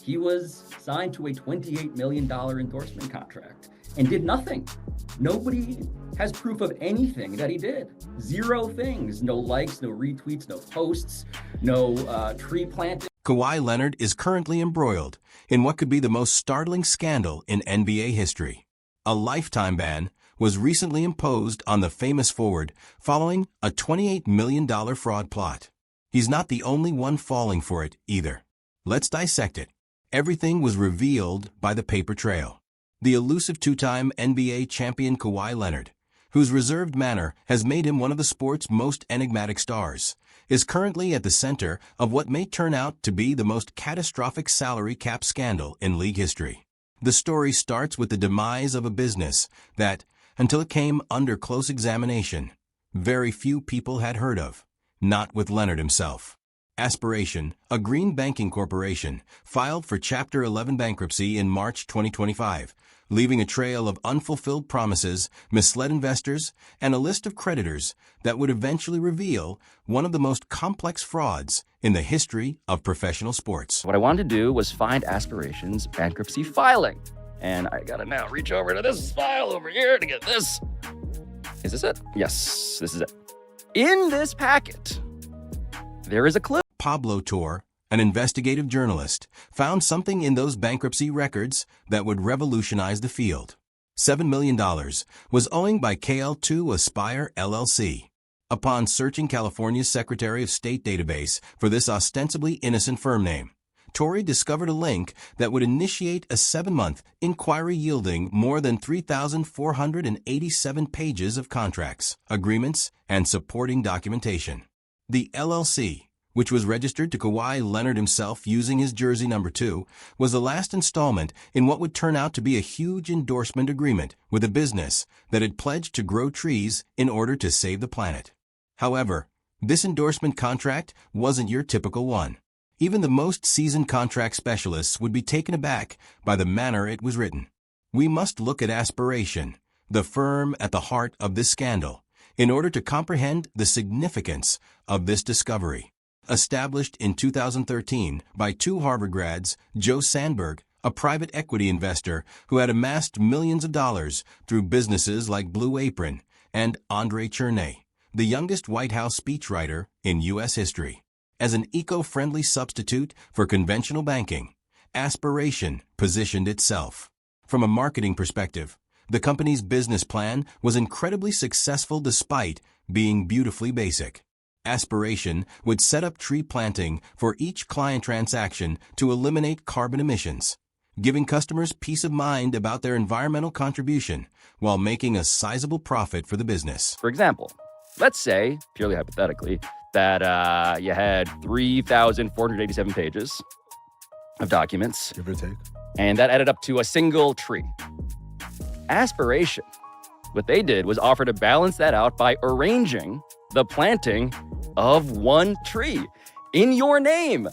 He was signed to a $28 million endorsement contract and did nothing. Nobody has proof of anything that he did. Zero things. No likes, no retweets, no posts, no tree planting. Kawhi Leonard is currently embroiled in what could be the most startling scandal in NBA history. A lifetime ban was recently imposed on the famous forward following a $28 million fraud plot. He's not the only one falling for it either. Let's dissect it. Everything was revealed by the paper trail. The elusive two-time NBA champion Kawhi Leonard, whose reserved manner has made him one of the sport's most enigmatic stars, is currently at the center of what may turn out to be the most catastrophic salary cap scandal in league history. The story starts with the demise of a business that, until it came under close examination, very few people had heard of, not with Leonard himself. Aspiration, a green banking corporation, filed for Chapter 11 bankruptcy in March 2025, leaving a trail of unfulfilled promises, misled investors, and a list of creditors that would eventually reveal one of the most complex frauds in the history of professional sports. What I wanted to do was find Aspiration's bankruptcy filing. And I gotta now reach over to this file over here to get this. Is this it? Yes, this is it. In this packet, there is a clip. Pablo Torre, an investigative journalist, found something in those bankruptcy records that would revolutionize the field. $7 million was owing by KL2 Aspire LLC. Upon searching California's Secretary of State database for this ostensibly innocent firm name, Torre discovered a link that would initiate a 7-month inquiry yielding more than 3,487 pages of contracts, agreements, and supporting documentation. The LLC, which was registered to Kawhi Leonard himself using his jersey number 2, was the last installment in what would turn out to be a huge endorsement agreement with a business that had pledged to grow trees in order to save the planet. However, this endorsement contract wasn't your typical one. Even the most seasoned contract specialists would be taken aback by the manner it was written. We must look at Aspiration, the firm at the heart of this scandal, in order to comprehend the significance of this discovery. Established in 2013 by 2 Harvard grads, Joe Sandberg, a private equity investor who had amassed millions of dollars through businesses like Blue Apron, and Andre Chernay, the youngest White House speechwriter in U.S. history. As an eco-friendly substitute for conventional banking, Aspiration positioned itself. From a marketing perspective, the company's business plan was incredibly successful despite being beautifully basic. Aspiration would set up tree planting for each client transaction to eliminate carbon emissions, giving customers peace of mind about their environmental contribution while making a sizable profit for the business. For example, let's say, purely hypothetically, that you had 3,487 pages of documents. Give or take. And that added up to a single tree. Aspiration, what they did was offer to balance that out by arranging the planting of one tree in your name,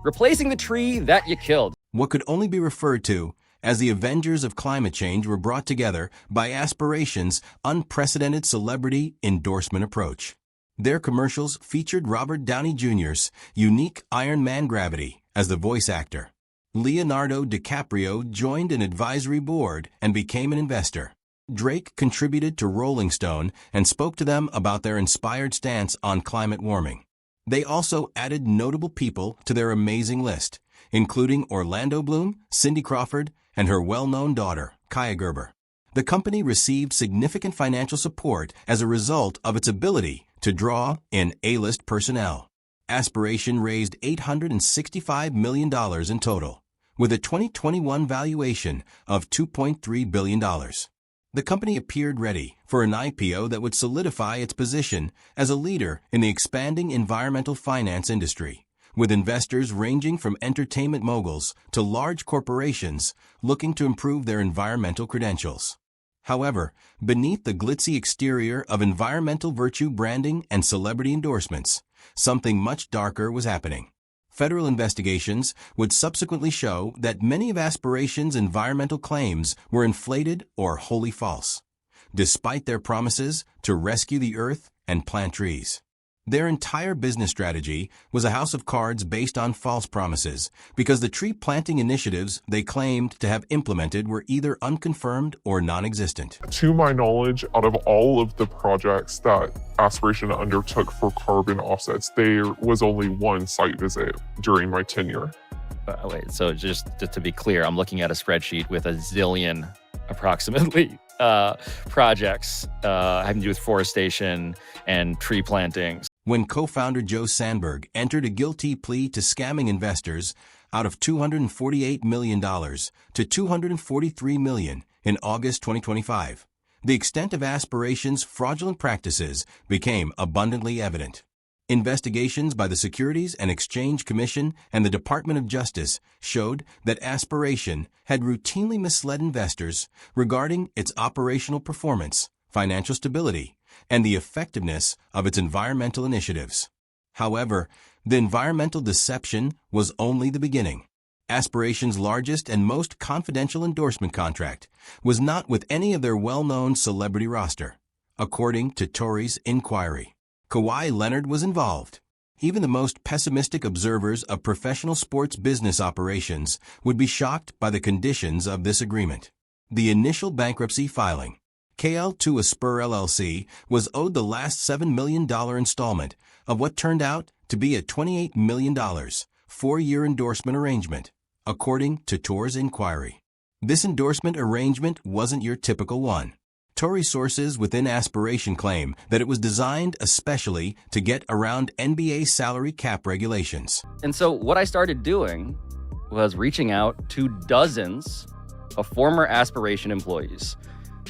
replacing the tree that you killed. What could only be referred to as the Avengers of climate change were brought together by Aspiration's unprecedented celebrity endorsement approach. Their commercials featured Robert Downey Jr.'s unique Iron Man gravity as the voice actor. Leonardo DiCaprio joined an advisory board and became an investor. Drake contributed to Rolling Stone and spoke to them about their inspired stance on climate warming. They also added notable people to their amazing list, including Orlando Bloom, Cindy Crawford, and her well-known daughter, Kaya Gerber. The company received significant financial support as a result of its ability to draw in A-list personnel. Aspiration raised $865 million in total, with a 2021 valuation of $2.3 billion. The company appeared ready for an IPO that would solidify its position as a leader in the expanding environmental finance industry, with investors ranging from entertainment moguls to large corporations looking to improve their environmental credentials. However, beneath the glitzy exterior of environmental virtue branding and celebrity endorsements, something much darker was happening. Federal investigations would subsequently show that many of Aspiration's environmental claims were inflated or wholly false, despite their promises to rescue the earth and plant trees. Their entire business strategy was a house of cards based on false promises, because the tree planting initiatives they claimed to have implemented were either unconfirmed or non-existent. To my knowledge, out of all of the projects that Aspiration undertook for carbon offsets, there was only one site visit during my tenure. Wait, so just to be clear, I'm looking at a spreadsheet with a zillion, approximately, projects having to do with forestation and tree plantings. When co-founder Joe Sandberg entered a guilty plea to scamming investors out of $248 million to $243 million in August 2025, the extent of Aspiration's fraudulent practices became abundantly evident. Investigations by the Securities and Exchange Commission and the Department of Justice showed that Aspiration had routinely misled investors regarding its operational performance, financial stability, and the effectiveness of its environmental initiatives. However, the environmental deception was only the beginning. Aspiration's largest and most confidential endorsement contract was not with any of their well-known celebrity roster. According to Tory's inquiry, Kawhi Leonard was involved. Even the most pessimistic observers of professional sports business operations would be shocked by the conditions of this agreement. The initial bankruptcy filing, KL2 Aspire LLC was owed the last $7 million installment of what turned out to be a $28 million, 4-year endorsement arrangement, according to Tor's inquiry. This endorsement arrangement wasn't your typical one. Tory sources within Aspiration claim that it was designed especially to get around NBA salary cap regulations. And so what I started doing was reaching out to dozens of former Aspiration employees.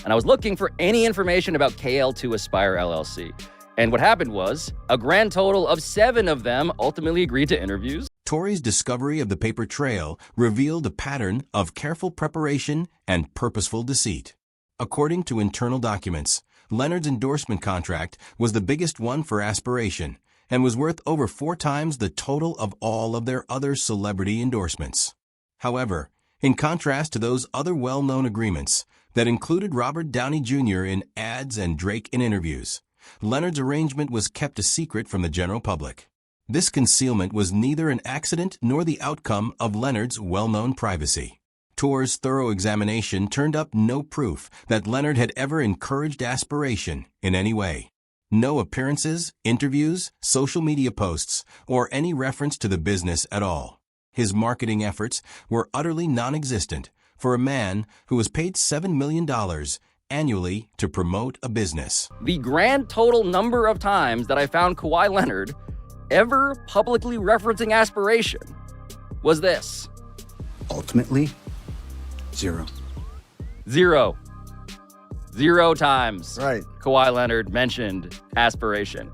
And I was looking for any information about KL2 Aspire LLC. And what happened was a grand total of 7 of them ultimately agreed to interviews. Tory's discovery of the paper trail revealed a pattern of careful preparation and purposeful deceit. According to internal documents, Leonard's endorsement contract was the biggest one for Aspiration and was worth over 4 times the total of all of their other celebrity endorsements. However, in contrast to those other well-known agreements that included Robert Downey Jr. in ads and Drake in interviews, Leonard's arrangement was kept a secret from the general public. This concealment was neither an accident nor the outcome of Leonard's well-known privacy. Tor's thorough examination turned up no proof that Leonard had ever encouraged Aspiration in any way. No appearances, interviews, social media posts, or any reference to the business at all. His marketing efforts were utterly non-existent for a man who was paid $7 million annually to promote a business. The grand total number of times that I found Kawhi Leonard ever publicly referencing Aspiration was this. Ultimately, 0. 0. 0 times. Right. Kawhi Leonard mentioned Aspiration.